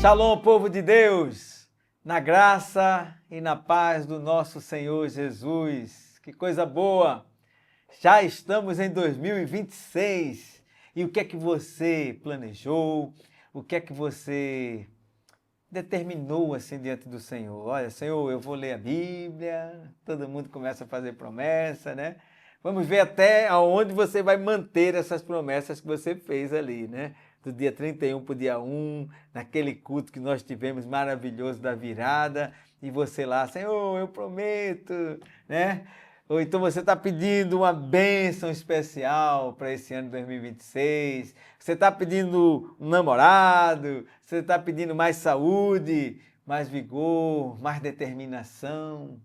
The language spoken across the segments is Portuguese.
Shalom, povo de Deus, na graça e na paz do nosso Senhor Jesus. Que coisa boa! Já estamos em 2026 e o que é que você planejou? O que é que você determinou assim diante do Senhor? Olha, Senhor, eu vou ler a Bíblia, todo mundo começa a fazer promessa, né? Vamos ver até aonde você vai manter essas promessas que você fez ali, né? Do dia 31 para o dia 1, naquele culto que nós tivemos maravilhoso da virada, e você lá, Senhor, eu prometo, né? Ou então você está pedindo uma bênção especial para esse ano de 2026, você está pedindo um namorado, você está pedindo mais saúde, mais vigor, mais determinação.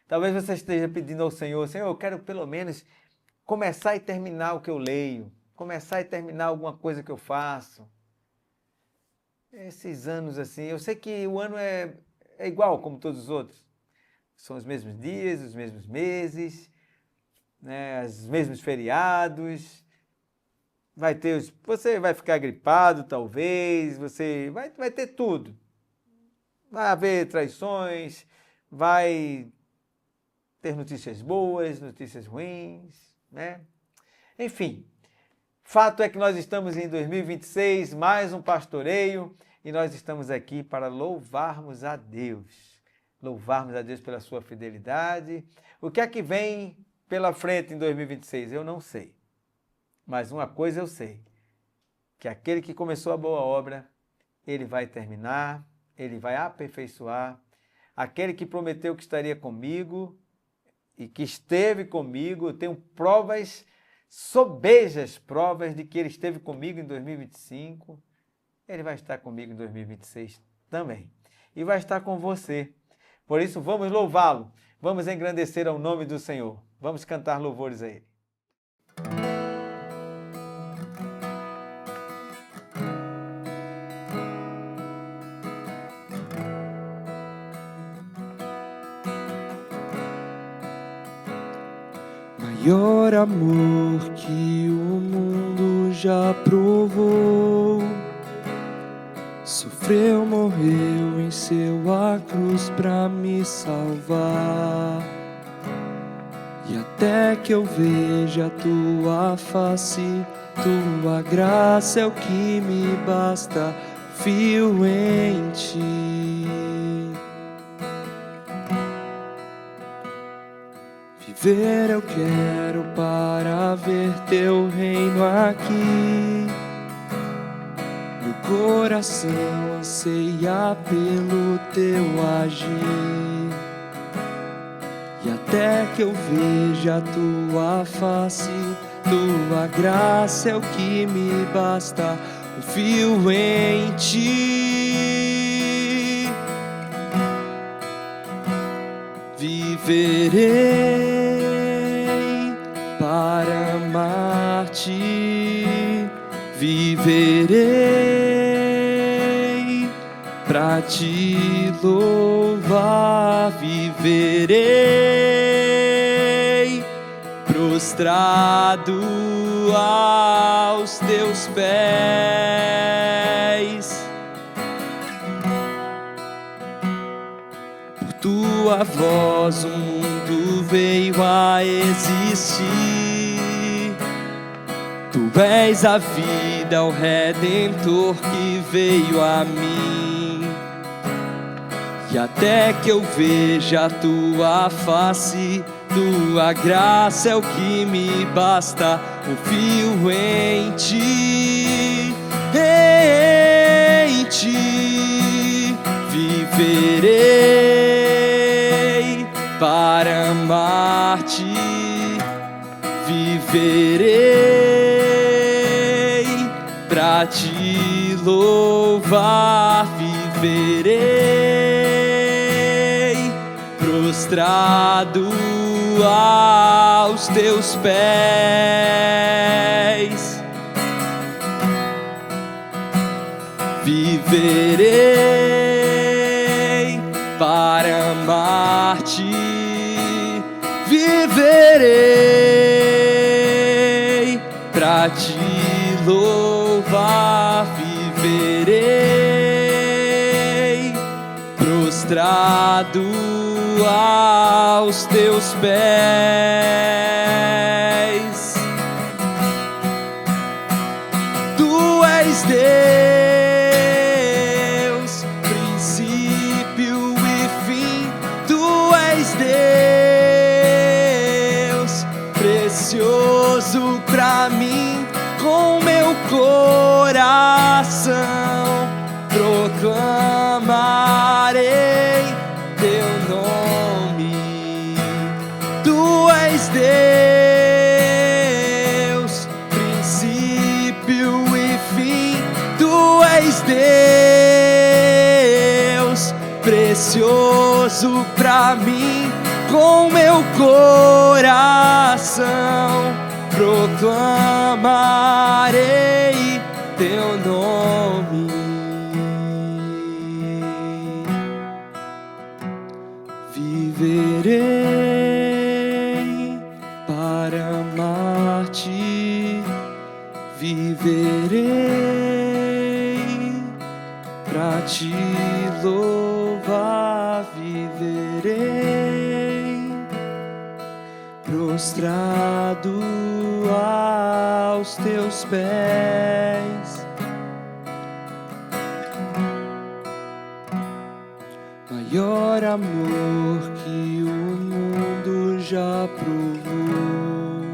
Talvez você esteja pedindo ao Senhor, Senhor, eu quero pelo menos começar e terminar o que eu leio, começar e terminar alguma coisa que eu faço. Esses anos assim, eu sei que o ano é igual como todos os outros. São os mesmos dias, os mesmos meses, né, os mesmos feriados. Você vai ficar gripado talvez, você vai ter tudo. Vai haver traições, vai ter notícias boas, notícias ruins, né? Enfim, fato é que nós estamos em 2026, mais um pastoreio, e nós estamos aqui para louvarmos a Deus. Louvarmos a Deus pela sua fidelidade. O que é que vem pela frente em 2026? Eu não sei. Mas uma coisa eu sei, que aquele que começou a boa obra, ele vai terminar, ele vai aperfeiçoar. Aquele que prometeu que estaria comigo e que esteve comigo, eu tenho provas, sobejas provas de que ele esteve comigo em 2025, ele vai estar comigo em 2026 também. E vai estar com você. Por isso, vamos louvá-lo, vamos engrandecer ao nome do Senhor, vamos cantar louvores a Ele. Maior amor que o mundo já provou, sofreu, morreu, venceu a cruz pra me salvar. E até que eu veja a tua face, tua graça é o que me basta, fio em ti. Viver eu quero para ver teu reino aqui. Meu coração anseia pelo teu agir. E até que eu veja a tua face, tua graça é o que me basta, confio em ti. Viverei para amar-te, viverei pra te louvar, viverei prostrado aos teus pés. Por tua voz o mundo veio a existir. Tu és a vida, o Redentor que veio a mim. E até que eu veja a tua face, tua graça é o que me basta, confio em ti, em ti. Viverei para amar-te, viverei pra te louvar, viverei prostrado aos teus pés. Viverei para amar-te, viverei pra te louvar viverei, prostrado aos teus pés. Tu és Deus, princípio e fim. Tu és Deus, precioso pra mim. Com meu coração proclamarei teu nome. Tu és Deus, princípio e fim. Tu és Deus, precioso pra mim. Com meu coração proclamarei teu nome. Viverei para amar-te, viverei para te louvar, viverei prostrado aos teus pés. Maior amor que o mundo já provou.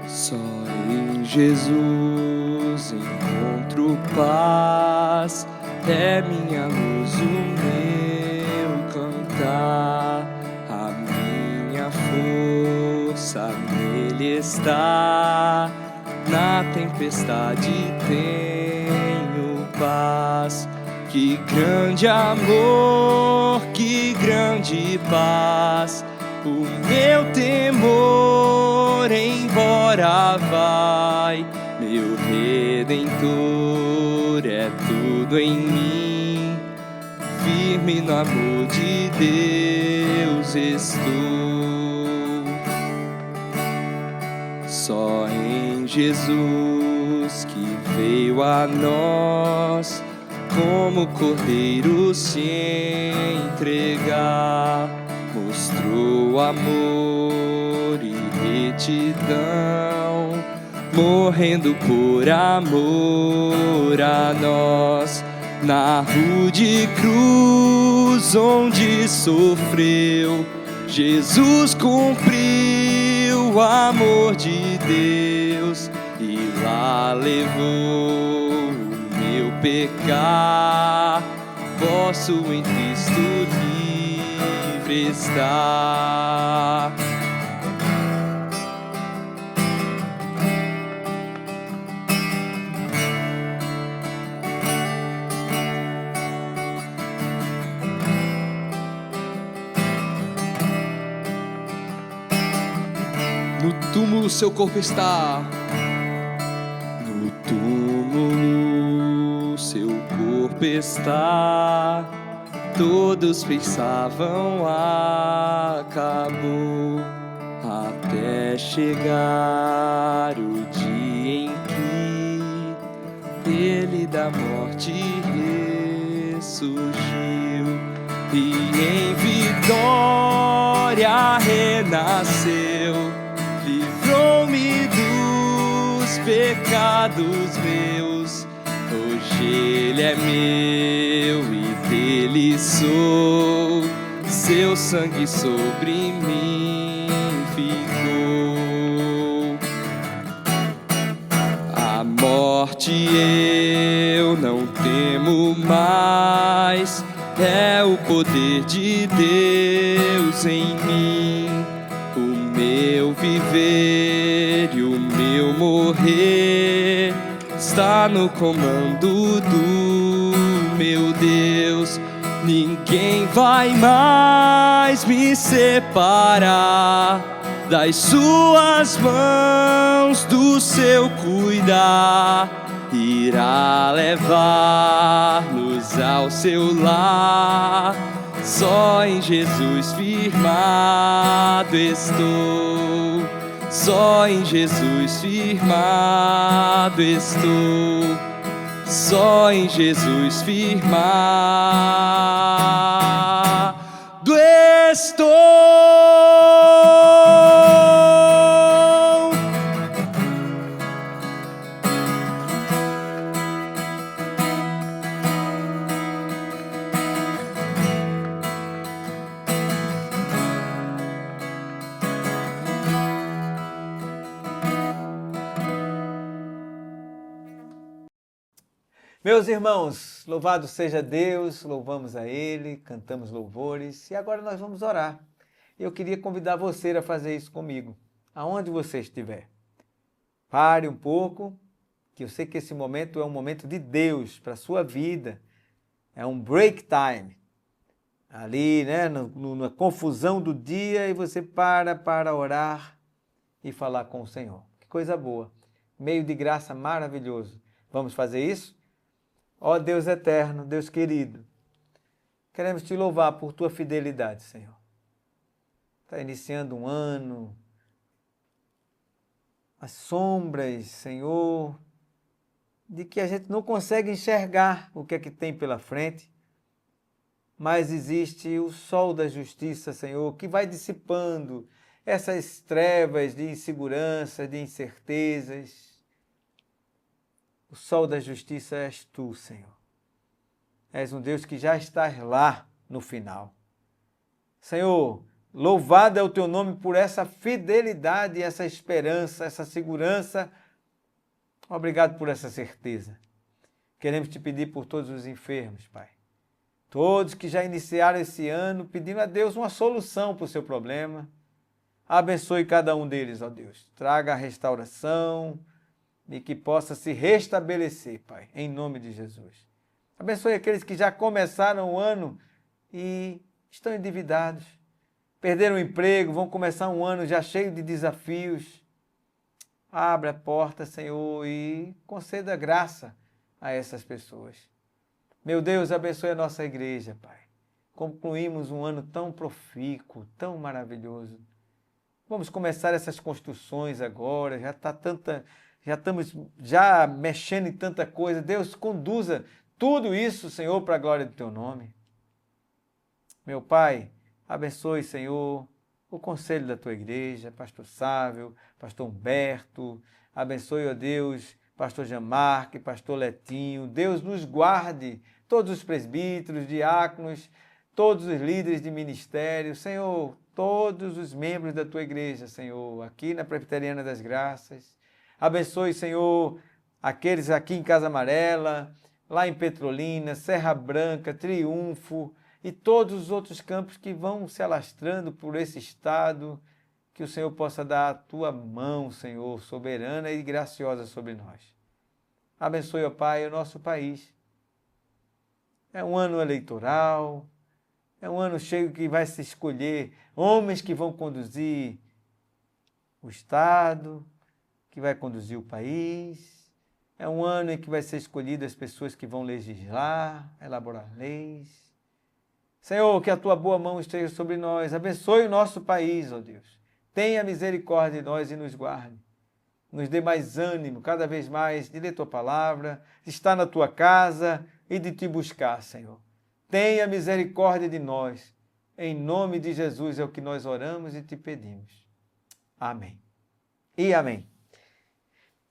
Só em Jesus encontro paz, é minha luz, o meu cantar, a minha força nele está. Na tempestade tenho paz. Que grande amor, que grande paz. O meu temor embora vai, meu Redentor é tudo em mim. Firme no amor de Deus estou. Só em Jesus que veio a nós, como cordeiro se entregar. Mostrou amor e retidão, morrendo por amor a nós. Na rude cruz onde sofreu, Jesus cumpriu o amor de Deus e lá levou o meu pecar. Posso em Cristo livre estar. No túmulo seu corpo está. No túmulo seu corpo está. Todos pensavam acabou, até chegar o dia em que ele da morte ressurgiu e em vitória renasceu. Livrou-me dos pecados meus. Hoje ele é meu e dele sou. Seu sangue sobre mim ficou. A morte eu não temo mais. É o poder de Deus em mim. O meu viver e o meu morrer está no comando do meu Deus. ninguém vai mais me separar das suas mãos, do seu cuidar. Irá levar-nos ao seu lar. Só em Jesus firmado estou, só em Jesus firmado estou, só em Jesus firmado estou. Meus irmãos, louvado seja Deus, louvamos a Ele, cantamos louvores e agora nós vamos orar. Eu queria convidar você a fazer isso comigo, aonde você estiver. Pare um pouco, que eu sei que esse momento é um momento de Deus para a sua vida. É um break time. Ali, né, na confusão do dia, e você para orar e falar com o Senhor. Que coisa boa. Meio de graça maravilhoso. Vamos fazer isso? Ó Deus eterno, Deus querido, queremos te louvar por tua fidelidade, Senhor. Está iniciando um ano, as sombras, Senhor, de que a gente não consegue enxergar o que é que tem pela frente, mas existe o sol da justiça, Senhor, que vai dissipando essas trevas de insegurança, de incertezas. O sol da justiça és tu, Senhor. És um Deus que já está lá no final. Senhor, louvado é o teu nome por essa fidelidade, essa esperança, essa segurança. Obrigado por essa certeza. Queremos te pedir por todos os enfermos, Pai. Todos que já iniciaram esse ano pedindo a Deus uma solução para o seu problema. Abençoe cada um deles, ó Deus. Traga a restauração e que possa se restabelecer, Pai, em nome de Jesus. Abençoe aqueles que já começaram o ano e estão endividados, perderam o emprego, vão começar um ano já cheio de desafios. Abra a porta, Senhor, e conceda graça a essas pessoas. Meu Deus, abençoe a nossa igreja, Pai. Concluímos um ano tão profícuo, tão maravilhoso. Vamos começar essas construções agora, já estamos mexendo em tanta coisa. Deus, conduza tudo isso, Senhor, para a glória do teu nome. Meu Pai, abençoe, Senhor, o conselho da tua igreja, pastor Sávio, pastor Humberto, abençoe, ó Deus, pastor Jamarque, pastor Letinho. Deus nos guarde, todos os presbíteros, diáconos, todos os líderes de ministério, Senhor, todos os membros da tua igreja, Senhor, aqui na Presbiteriana das Graças. Abençoe, Senhor, aqueles aqui em Casa Amarela, lá em Petrolina, Serra Branca, Triunfo e todos os outros campos que vão se alastrando por esse estado, que o Senhor possa dar a tua mão, Senhor, soberana e graciosa sobre nós. Abençoe, ó Pai, o nosso país. É um ano eleitoral, é um ano cheio que vai se escolher homens que vão conduzir o estado, que vai conduzir o país. É um ano em que vai ser escolhido as pessoas que vão legislar, elaborar leis. Senhor, que a tua boa mão esteja sobre nós. Abençoe o nosso país, ó Deus. Tenha misericórdia de nós e nos guarde. Nos dê mais ânimo, cada vez mais, de ler tua palavra, de estar na tua casa e de te buscar, Senhor. Tenha misericórdia de nós. Em nome de Jesus é o que nós oramos e te pedimos. Amém. E amém.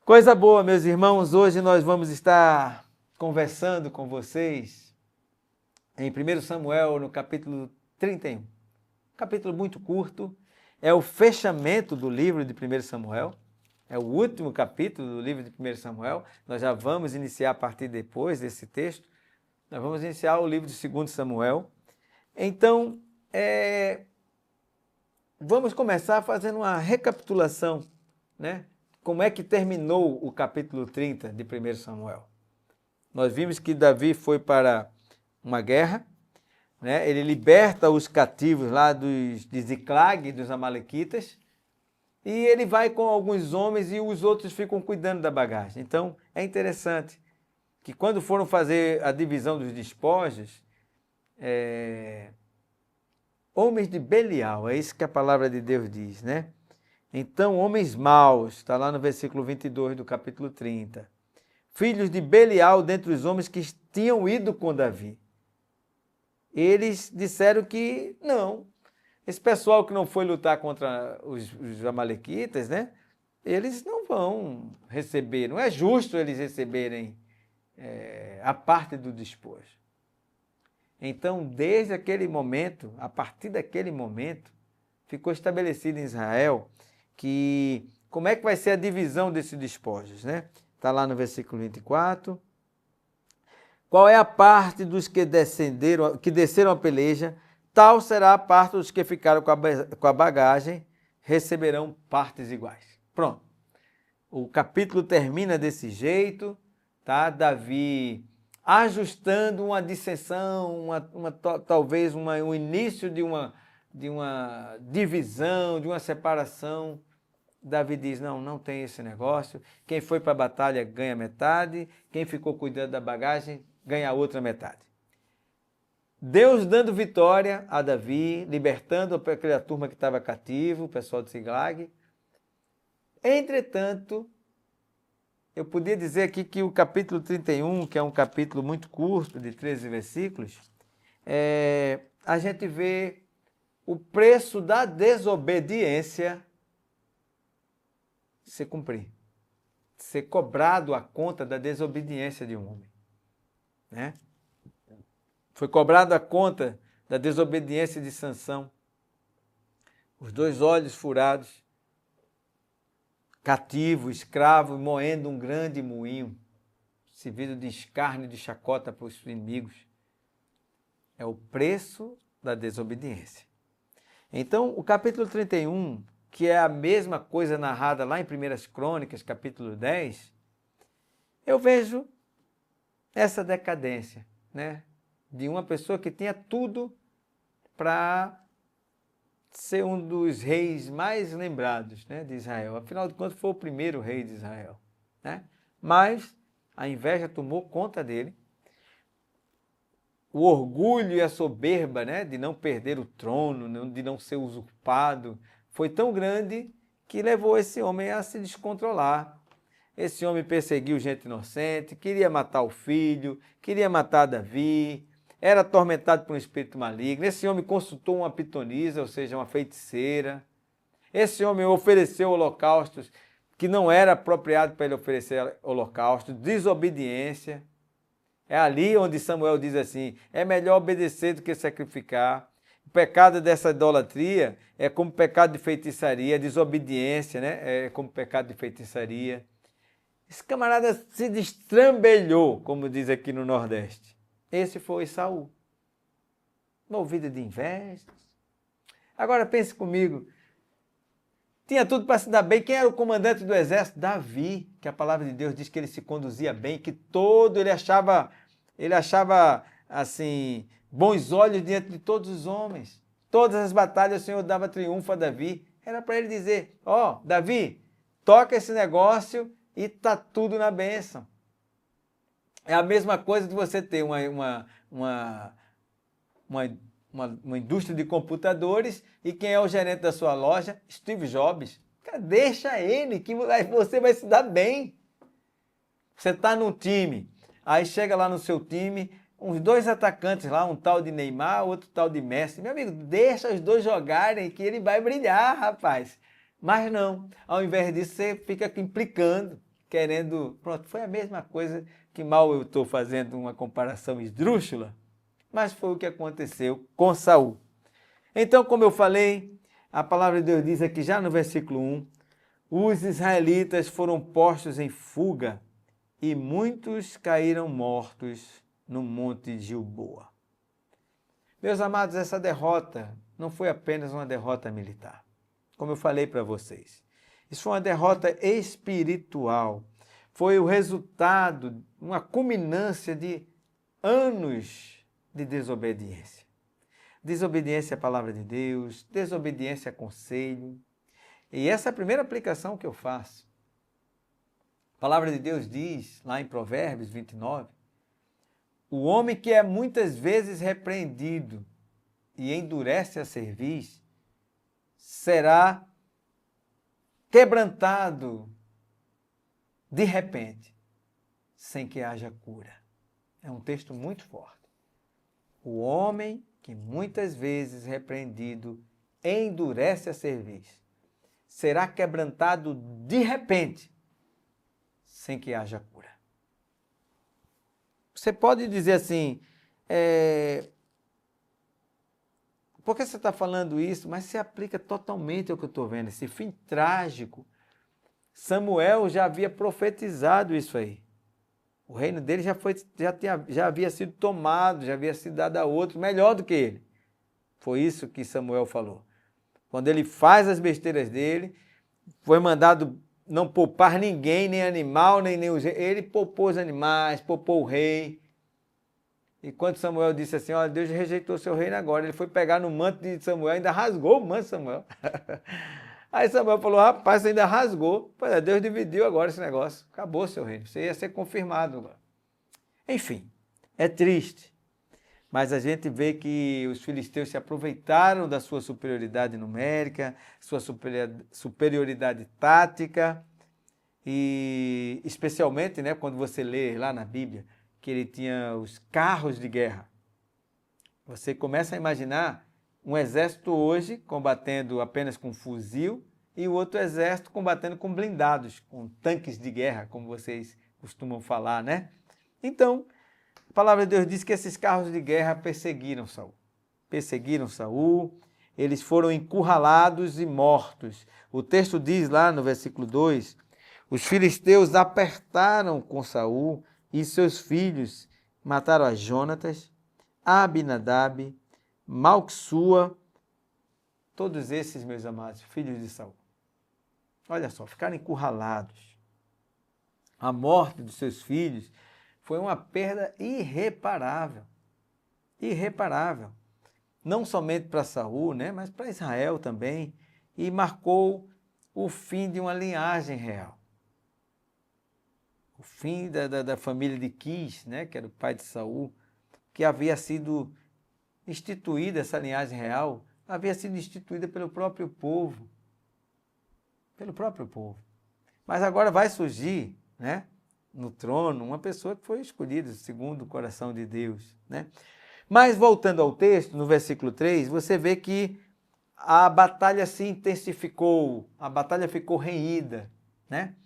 Coisa boa, meus irmãos, hoje nós vamos estar conversando com vocês em 1 Samuel, no capítulo 31. Capítulo muito curto, é o fechamento do livro de 1 Samuel, é o último capítulo do livro de 1 Samuel. Nós já vamos iniciar a partir depois desse texto, nós vamos iniciar o livro de 2 Samuel. Então, vamos começar fazendo uma recapitulação, né? Como é que terminou o capítulo 30 de 1 Samuel? Nós vimos que Davi foi para uma guerra, né? Ele liberta os cativos lá de Ziclag, dos amalequitas, e ele vai com alguns homens e os outros ficam cuidando da bagagem. Então, é interessante que quando foram fazer a divisão dos despojos, homens de Belial, é isso que a palavra de Deus diz, né? Então, homens maus, está lá no versículo 22 do capítulo 30. Filhos de Belial dentre os homens que tinham ido com Davi. Eles disseram que não. Esse pessoal que não foi lutar contra os amalequitas, né? Eles não vão receber, não é justo eles receberem a parte do despojo. Então, desde aquele momento, a partir daquele momento, ficou estabelecido em Israel que como é que vai ser a divisão desses despojos, né? Está lá no versículo 24. Qual é a parte dos que desceram a peleja? Tal será a parte dos que ficaram com a bagagem, receberão partes iguais. Pronto. O capítulo termina desse jeito, tá? Davi ajustando uma dissensão, talvez um início de uma divisão, de uma separação. Davi diz, não tem esse negócio. Quem foi para a batalha ganha metade, quem ficou cuidando da bagagem ganha a outra metade. Deus dando vitória a Davi, libertando aquela turma que estava cativo, o pessoal de Ziclag. Entretanto, eu podia dizer aqui que o capítulo 31, que é um capítulo muito curto, de 13 versículos, a gente vê o preço da desobediência se cumprir, ser cobrado a conta da desobediência de um homem, né? Foi cobrado a conta da desobediência de Sansão, os 2 olhos furados, cativo, escravo, moendo um grande moinho, servido de escárnio e de chacota para os inimigos. É o preço da desobediência. Então, o capítulo 31, que é a mesma coisa narrada lá em 1 Crônicas, capítulo 10, eu vejo essa decadência, né? De uma pessoa que tinha tudo para ser um dos reis mais lembrados, né, de Israel. Afinal de contas, foi o primeiro rei de Israel, né? Mas a inveja tomou conta dele. O orgulho e a soberba, né, de não perder o trono, de não ser usurpado, foi tão grande que levou esse homem a se descontrolar. Esse homem perseguiu gente inocente, queria matar o filho, queria matar Davi, era atormentado por um espírito maligno. Esse homem consultou uma pitonisa, ou seja, uma feiticeira. Esse homem ofereceu holocaustos que não era apropriado para ele oferecer holocausto, desobediência. É ali onde Samuel diz assim, é melhor obedecer do que sacrificar. O pecado dessa idolatria é como pecado de feitiçaria, desobediência, né? É como pecado de feitiçaria. Esse camarada se destrambelhou, como diz aqui no Nordeste. Esse foi Saul, movido de invejas. Agora pense comigo, tinha tudo para se dar bem. Quem era o comandante do exército? Davi, que a palavra de Deus diz que ele se conduzia bem, que ele achava assim, bons olhos diante de todos os homens. Todas as batalhas o Senhor dava triunfo a Davi. Era para ele dizer, Davi, toca esse negócio e está tudo na bênção. É a mesma coisa de você ter uma indústria de computadores e quem é o gerente da sua loja? Steve Jobs. Cara, deixa ele que você vai se dar bem. Você está num time, aí chega lá no seu time, uns 2 atacantes lá, um tal de Neymar, outro tal de Messi. Meu amigo, deixa os 2 jogarem que ele vai brilhar, rapaz. Mas não, ao invés disso você fica implicando, querendo... Pronto, foi a mesma coisa que mal eu estou fazendo uma comparação esdrúxula, mas foi o que aconteceu com Saul. Então, como eu falei, a palavra de Deus diz aqui já no versículo 1, os israelitas foram postos em fuga e muitos caíram mortos no monte Gilboa. Meus amados, essa derrota não foi apenas uma derrota militar, como eu falei para vocês. Isso foi uma derrota espiritual. Foi o resultado, uma culminância de anos de desobediência. desobediência à palavra de Deus, desobediência a conselho. E essa é a primeira aplicação que eu faço. A palavra de Deus diz, lá em Provérbios 29, o homem que é muitas vezes repreendido e endurece a cerviz, será quebrantado de repente, sem que haja cura. É um texto muito forte. O homem que muitas vezes repreendido endurece a cerviz, será quebrantado de repente, sem que haja cura. Você pode dizer assim, por que você está falando isso? Mas se aplica totalmente ao que eu estou vendo, esse fim trágico. Samuel já havia profetizado isso aí. O reino dele já havia sido tomado, já havia sido dado a outro, melhor do que ele. Foi isso que Samuel falou. Quando ele faz as besteiras dele, foi mandado não poupar ninguém, nem animal, nem os reis. Ele poupou os animais, poupou o rei. E quando Samuel disse assim, olha, Deus rejeitou seu reino agora, ele foi pegar no manto de Samuel, ainda rasgou o manto de Samuel. Aí Samuel falou, rapaz, você ainda rasgou. Deus dividiu agora esse negócio. Acabou seu reino, você ia ser confirmado agora. Enfim, é triste. Mas a gente vê que os filisteus se aproveitaram da sua superioridade numérica, sua superioridade tática, e especialmente, né, quando você lê lá na Bíblia que ele tinha os carros de guerra. Você começa a imaginar um exército hoje combatendo apenas com fuzil e o outro exército combatendo com blindados, com tanques de guerra, como vocês costumam falar, né? Então, a palavra de Deus diz que esses carros de guerra perseguiram Saul. Perseguiram Saul, eles foram encurralados e mortos. O texto diz lá no versículo 2, os filisteus apertaram com Saul e seus filhos, mataram a Jonatas, a Abinadab, Malquissua, todos esses, meus amados, filhos de Saul. Olha só, ficaram encurralados. A morte dos seus filhos foi uma perda irreparável. Irreparável. Não somente para Saul, né, mas para Israel também. E marcou o fim de uma linhagem real. O fim da família de Quis, né, que era o pai de Saul, que havia sido instituída, essa linhagem real, havia sido instituída pelo próprio povo. Pelo próprio povo. Mas agora vai surgir, né, no trono, uma pessoa que foi escolhida segundo o coração de Deus, né? Mas voltando ao texto, no versículo 3, você vê que a batalha se intensificou, a batalha ficou renhida, né?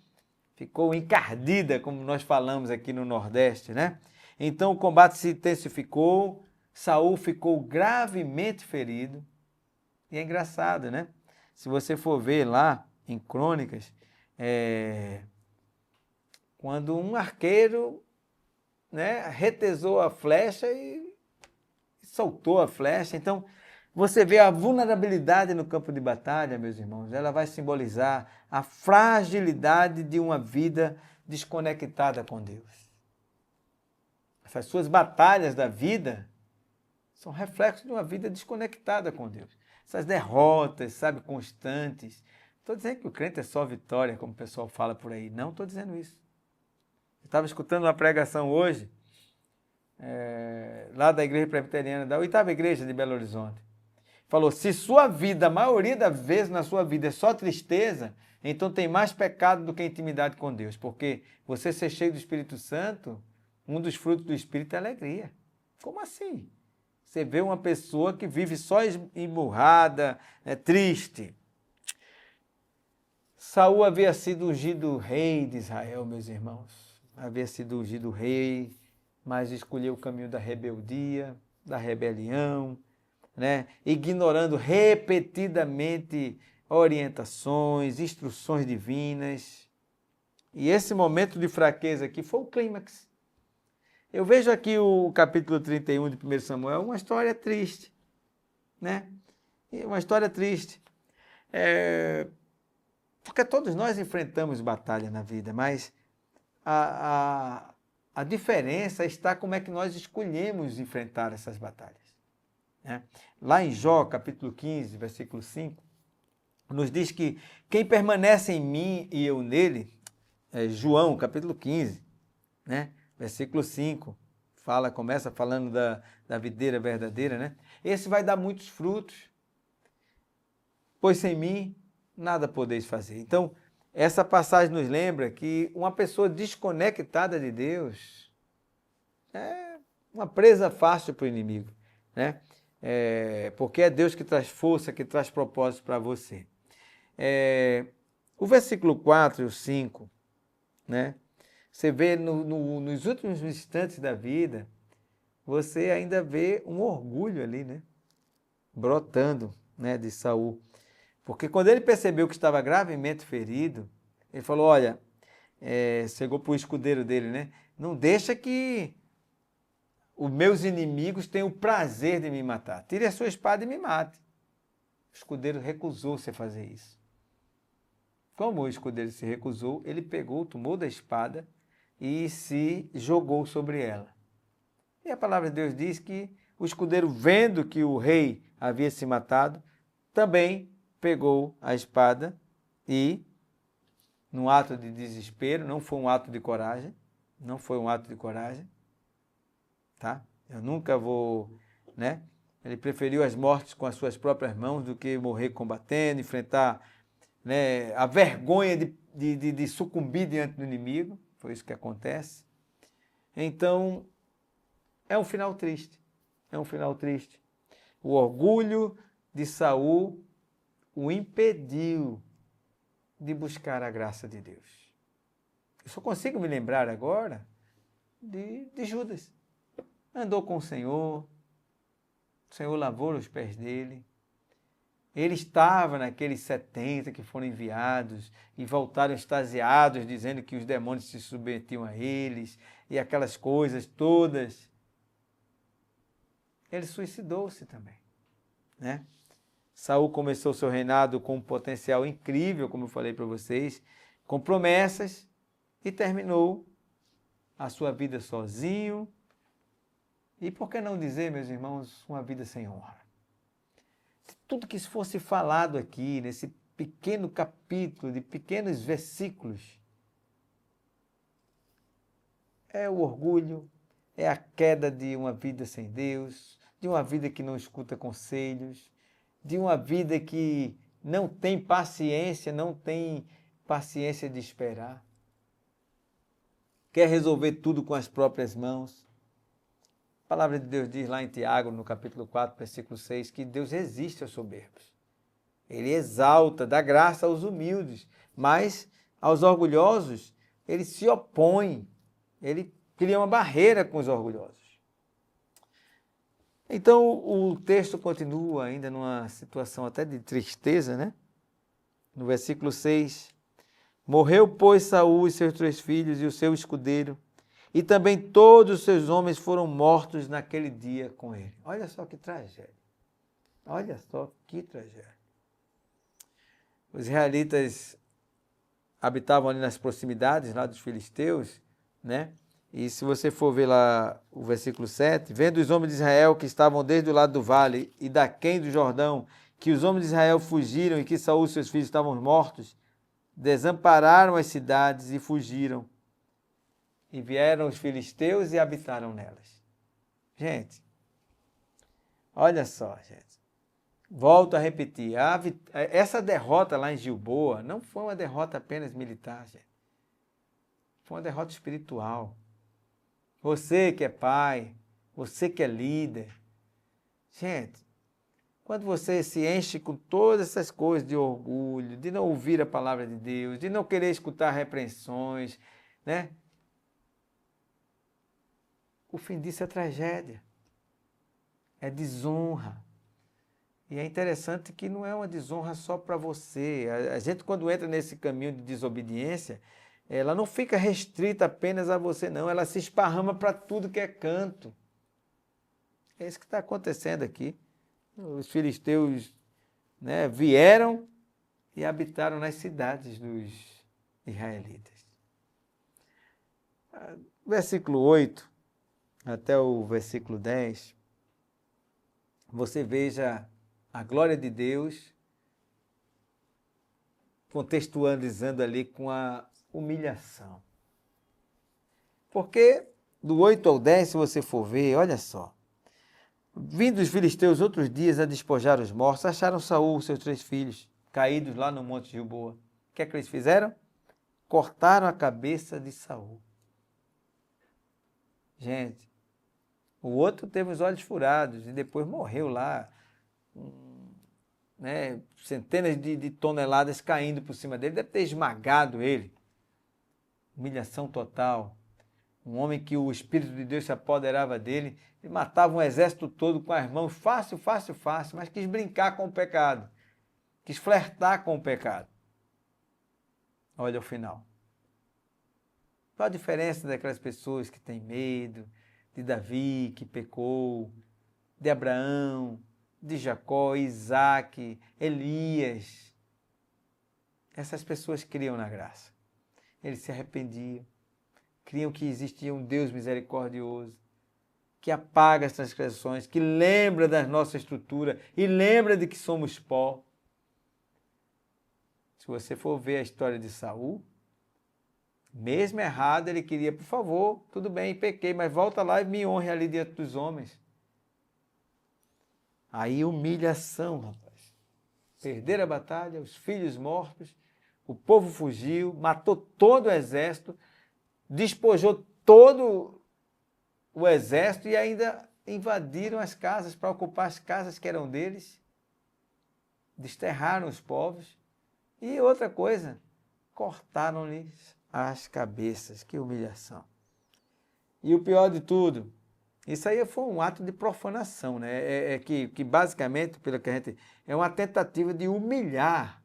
Ficou encardida, como nós falamos aqui no Nordeste, né? Então o combate se intensificou, Saul ficou gravemente ferido. E é engraçado, né? Se você for ver lá em Crônicas, quando um arqueiro, né, retesou a flecha e soltou a flecha. Então, você vê a vulnerabilidade no campo de batalha, meus irmãos, ela vai simbolizar a fragilidade de uma vida desconectada com Deus. Essas suas batalhas da vida são reflexos de uma vida desconectada com Deus. Essas derrotas, sabe, constantes. Estou dizendo que o crente é só vitória, como o pessoal fala por aí. Não estou dizendo isso. Eu estava escutando uma pregação hoje, lá da Igreja Presbiteriana, da 8ª Igreja de Belo Horizonte. Falou, se sua vida, a maioria das vezes na sua vida é só tristeza, então tem mais pecado do que intimidade com Deus. Porque você ser cheio do Espírito Santo, um dos frutos do Espírito é alegria. Como assim? Você vê uma pessoa que vive só emburrada, triste. Saul havia sido ungido rei de Israel, meus irmãos. Havia sido ungido rei, mas escolheu o caminho da rebeldia, da rebelião, né? Ignorando repetidamente orientações, instruções divinas. E esse momento de fraqueza aqui foi o clímax. Eu vejo aqui o capítulo 31 de 1 Samuel, uma história triste, né? Uma história triste. Porque todos nós enfrentamos batalha na vida, mas a diferença está como é que nós escolhemos enfrentar essas batalhas. né? Lá em Jó, capítulo 15, versículo 5, nos diz que quem permanece em mim e eu nele, João, capítulo 15, né? Versículo 5, começa falando da videira verdadeira, né? Esse vai dar muitos frutos, pois sem mim nada podeis fazer. Então, essa passagem nos lembra que uma pessoa desconectada de Deus é uma presa fácil para o inimigo, né? Porque é Deus que traz força, que traz propósito para você. O versículo 4 e o 5, né? Você vê nos últimos instantes da vida, você ainda vê um orgulho ali, né? Brotando, né, de Saul. Porque quando ele percebeu que estava gravemente ferido, ele falou, olha, chegou para o escudeiro dele, né? Não deixa que os meus inimigos tenham o prazer de me matar. Tire a sua espada e me mate. O escudeiro recusou-se a fazer isso. Como o escudeiro se recusou, ele pegou, tomou da espada e se jogou sobre ela. E a palavra de Deus diz que o escudeiro, vendo que o rei havia se matado, também pegou a espada e, num ato de desespero, não foi um ato de coragem, tá? Eu nunca vou, né? Ele preferiu as mortes com as suas próprias mãos do que morrer combatendo, enfrentar, né, a vergonha de sucumbir diante do inimigo. Foi isso que acontece. Então, é um final triste. O orgulho de Saul o impediu de buscar a graça de Deus. Eu só consigo me lembrar agora de Judas. Andou com o Senhor lavou os pés dele. Ele estava naqueles 70 que foram enviados e voltaram extasiados, dizendo que os demônios se submetiam a eles e aquelas coisas todas. Ele suicidou-se também, né? Saul começou seu reinado com um potencial incrível, como eu falei para vocês, com promessas, e terminou a sua vida sozinho. E por que não dizer, meus irmãos, uma vida sem honra? Tudo que fosse falado aqui, nesse pequeno capítulo, de pequenos versículos, é o orgulho, é a queda de uma vida sem Deus, de uma vida que não escuta conselhos, de uma vida que não tem paciência de esperar, quer resolver tudo com as próprias mãos. A palavra de Deus diz lá em Tiago, no capítulo 4, versículo 6, que Deus resiste aos soberbos. Ele exalta, dá graça aos humildes, mas aos orgulhosos ele se opõe, ele cria uma barreira com os orgulhosos. Então o texto continua ainda numa situação até de tristeza, né? No versículo 6, morreu, pois, Saul e seus 3 filhos e o seu escudeiro, e também todos os seus homens foram mortos naquele dia com ele. Olha só que tragédia. Os israelitas habitavam ali nas proximidades lá dos filisteus, né? E se você for ver lá o versículo 7, vendo os homens de Israel que estavam desde o lado do vale e daquém do Jordão, que os homens de Israel fugiram e que Saul e seus filhos estavam mortos, desampararam as cidades e fugiram. E vieram os filisteus e habitaram nelas. Gente, olha só, gente. Volto a repetir, essa derrota lá em Gilboa não foi uma derrota apenas militar, gente. Foi uma derrota espiritual. Você que é pai, você que é líder. Gente, quando você se enche com todas essas coisas de orgulho, de não ouvir a palavra de Deus, de não querer escutar repreensões, né? O fim disso é tragédia, é desonra. E é interessante que não é uma desonra só para você. A gente, quando entra nesse caminho de desobediência, ela não fica restrita apenas a você, não. Ela se esparrama para tudo que é canto. É isso que está acontecendo aqui. Os filisteus, né, vieram e habitaram nas cidades dos israelitas. Versículo 8 até o versículo 10, você veja a glória de Deus contextualizando ali com a humilhação. Porque do 8 ao 10, se você for ver, olha só. Vindo os filisteus outros dias a despojar os mortos, acharam Saul e seus 3 filhos caídos lá no Monte Gilboa. O que é que eles fizeram? Cortaram a cabeça de Saul. Gente, o outro teve os olhos furados e depois morreu lá, né, centenas de toneladas caindo por cima dele, deve ter esmagado ele. Humilhação total. Um homem que o Espírito de Deus se apoderava dele, e matava um exército todo com as mãos, fácil, fácil, fácil, mas quis brincar com o pecado, quis flertar com o pecado. Olha o final. Qual a diferença daquelas pessoas que têm medo, de Davi, que pecou, de Abraão, de Jacó, Isaac, Elias? Essas pessoas criam na graça. Eles se arrependiam, criam que existia um Deus misericordioso, que apaga as transgressões, que lembra da nossa estrutura e lembra de que somos pó. Se você for ver a história de Saul, mesmo errado, ele queria, por favor, tudo bem, pequei, mas volta lá e me honre ali diante dos homens. Aí humilhação, rapaz. Perderam a batalha, os filhos mortos, o povo fugiu, matou todo o exército, despojou todo o exército e ainda invadiram as casas para ocupar as casas que eram deles, desterraram os povos e outra coisa, cortaram-lhes as cabeças. Que humilhação. E o pior de tudo, isso aí foi um ato de profanação, né? Que basicamente, pelo que a gente, é uma tentativa de humilhar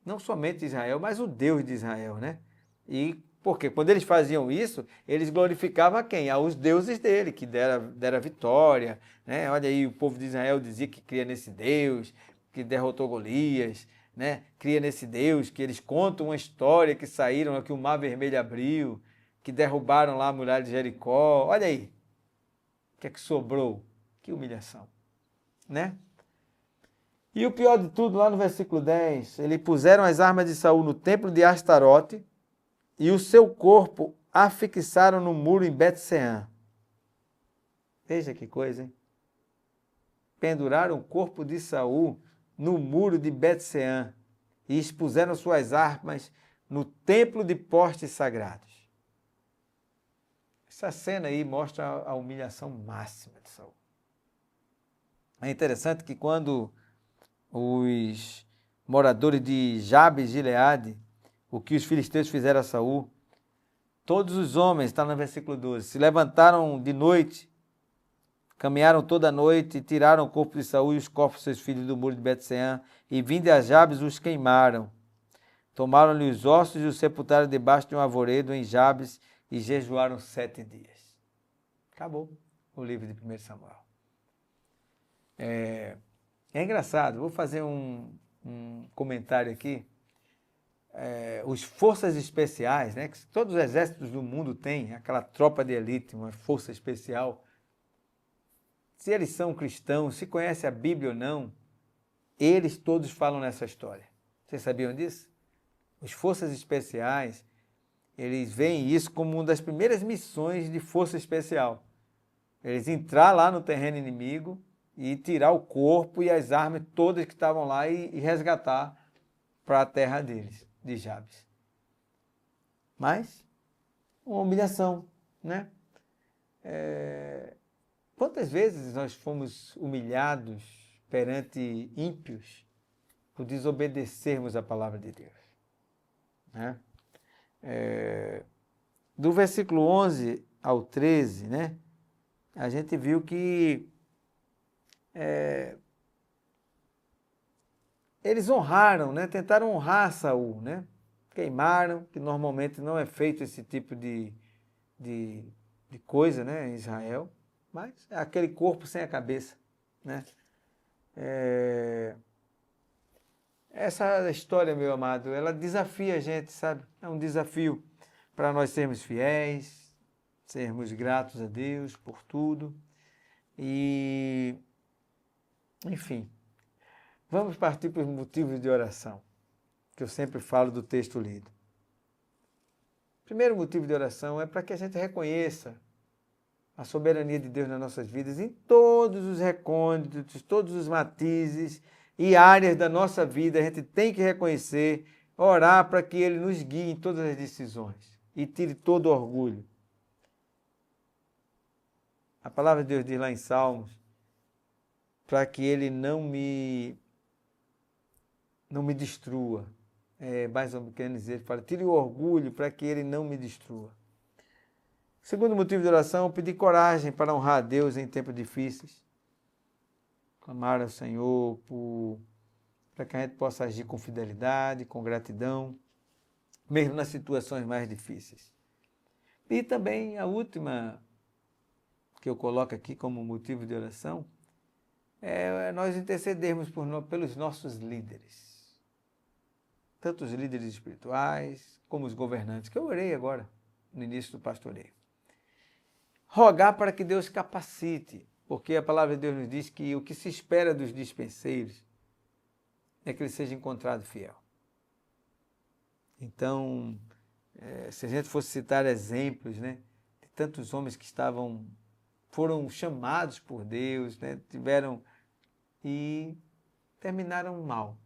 não somente Israel, mas o Deus de Israel, né? E porque quando eles faziam isso, eles glorificavam a quem? Aos deuses dele, que dera vitória, né? Olha aí, o povo de Israel dizia que cria nesse Deus, que derrotou Golias, né? Cria nesse Deus, que eles contam uma história que saíram, que o Mar Vermelho abriu, que derrubaram lá a muralha de Jericó. Olha aí, o que é que sobrou? Que humilhação, né? E o pior de tudo, lá no versículo 10, eles puseram as armas de Saul no templo de Astarote, e o seu corpo afixaram no muro em Bet-Sean. Veja que coisa, hein? Penduraram o corpo de Saul no muro de Bet-Sean e expuseram suas armas no templo de postes sagrados. Essa cena aí mostra a humilhação máxima de Saul. É interessante que quando os moradores de Jabes de Gileade, o que os filisteus fizeram a Saul, todos os homens, está no versículo 12, se levantaram de noite, caminharam toda a noite, tiraram o corpo de Saul e os corpos de seus filhos do muro de Bet-Sean, e vindo a Jabes os queimaram. Tomaram-lhe os ossos e os sepultaram debaixo de um arvoredo em Jabes e jejuaram 7 dias. Acabou o livro de 1 Samuel. É engraçado, vou fazer um comentário aqui. Os forças especiais, né, que todos os exércitos do mundo têm, aquela tropa de elite, uma força especial. Se eles são cristãos, se conhecem a Bíblia ou não, eles todos falam nessa história. Vocês sabiam disso? Os forças especiais, eles veem isso como uma das primeiras missões de força especial. Eles entrar lá no terreno inimigo e tirar o corpo e as armas todas que estavam lá e resgatar para a terra deles, de Jabes. Mas, uma humilhação, né? Quantas vezes nós fomos humilhados perante ímpios por desobedecermos a palavra de Deus, né? Do versículo 11 ao 13, né? A gente viu que eles honraram, né? Tentaram honrar Saul, né? Queimaram, que normalmente não é feito esse tipo de coisa, né, em Israel, mas é aquele corpo sem a cabeça, né? Essa história, meu amado, ela desafia a gente, sabe? É um desafio para nós sermos fiéis, sermos gratos a Deus por tudo e Enfim, vamos partir para os motivos de oração, que eu sempre falo do texto lido. O primeiro motivo de oração é para que a gente reconheça a soberania de Deus nas nossas vidas em todos os recônditos, todos os matizes e áreas da nossa vida. A gente tem que reconhecer, orar para que Ele nos guie em todas as decisões e tire todo o orgulho. A palavra de Deus diz lá em Salmos, para que Ele não me destrua. Mais ou menos querendo dizer, fala, tire o orgulho para que Ele não me destrua. Segundo motivo de oração, pedir coragem para honrar a Deus em tempos difíceis. Clamar ao Senhor para que a gente possa agir com fidelidade, com gratidão, mesmo nas situações mais difíceis. E também a última que eu coloco aqui como motivo de oração é nós intercedermos pelos nossos líderes. Tanto os líderes espirituais como os governantes, que eu orei agora no início do pastoreio. Rogar para que Deus capacite, porque a palavra de Deus nos diz que o que se espera dos dispenseiros é que ele seja encontrado fiel. Então, se a gente fosse citar exemplos, né, de tantos homens que foram chamados por Deus, né, e terminaram mal,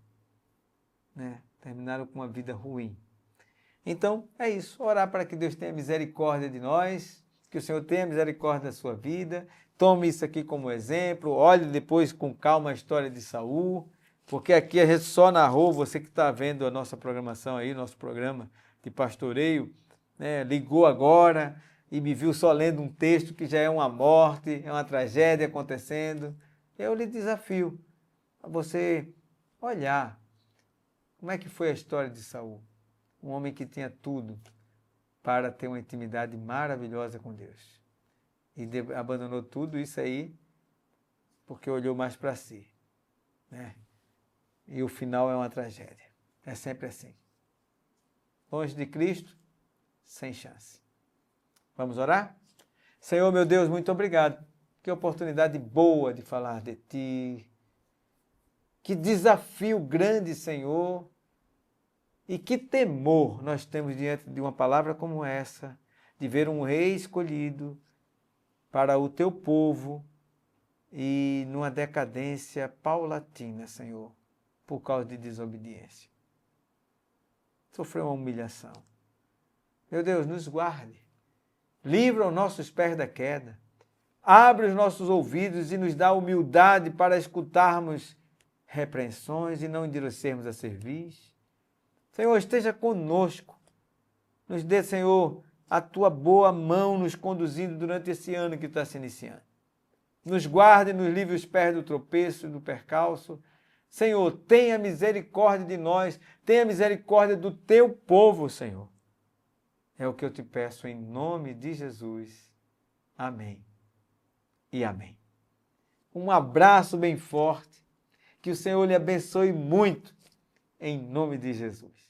né, terminaram com uma vida ruim. Então, é isso, orar para que Deus tenha misericórdia de nós, que o Senhor tenha misericórdia da sua vida, tome isso aqui como exemplo, olhe depois com calma a história de Saul, porque aqui a gente só narrou, você que está vendo a nossa programação aí, nosso programa de pastoreio, né, ligou agora e me viu só lendo um texto que já é uma morte, é uma tragédia acontecendo. Eu lhe desafio a você olhar como é que foi a história de Saul, um homem que tinha tudo para ter uma intimidade maravilhosa com Deus. E abandonou tudo isso aí porque olhou mais para si, né? E o final é uma tragédia. É sempre assim. Longe de Cristo, sem chance. Vamos orar? Senhor, meu Deus, muito obrigado. Que oportunidade boa de falar de Ti. Que desafio grande, Senhor. E que temor nós temos diante de uma palavra como essa, de ver um rei escolhido para o Teu povo e numa decadência paulatina, Senhor, por causa de desobediência. Sofreu uma humilhação. Meu Deus, nos guarde. Livra os nossos pés da queda. Abre os nossos ouvidos e nos dá humildade para escutarmos repreensões e não endurecermos a cerviz. Senhor, esteja conosco. Nos dê, Senhor, a Tua boa mão nos conduzindo durante esse ano que está se iniciando. Nos guarde e nos livre os pés do tropeço e do percalço. Senhor, tenha misericórdia de nós, tenha misericórdia do Teu povo, Senhor. É o que eu te peço em nome de Jesus. Amém e amém. Um abraço bem forte. Que o Senhor lhe abençoe muito, em nome de Jesus.